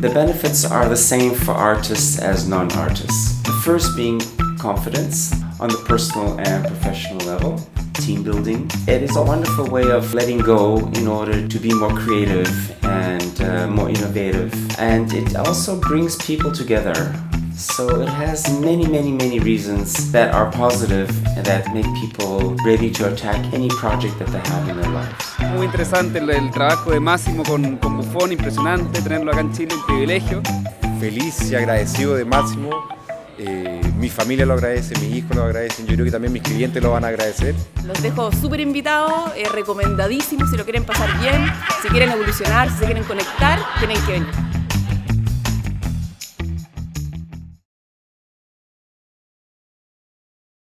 The benefits are the same for artists as non-artists. The first being confidence on the personal and professional level. Team building. It is a wonderful way of letting go in order to be more creative and more innovative. And it also brings people together. So it has many reasons that are positive and that make people ready to attack any project that they have in their lives. Muy interesante el trabajo de Massimo con Buffon, impresionante tenerlo acá en Chile, un privilegio. Feliz y agradecido de Máximo. Mi familia lo agradece, mis hijos lo agradecen, yo creo que también mis clientes lo van a agradecer. Los dejo súper invitados, recomendadísimos si lo quieren pasar bien, si quieren evolucionar, si se quieren conectar, tienen que venir.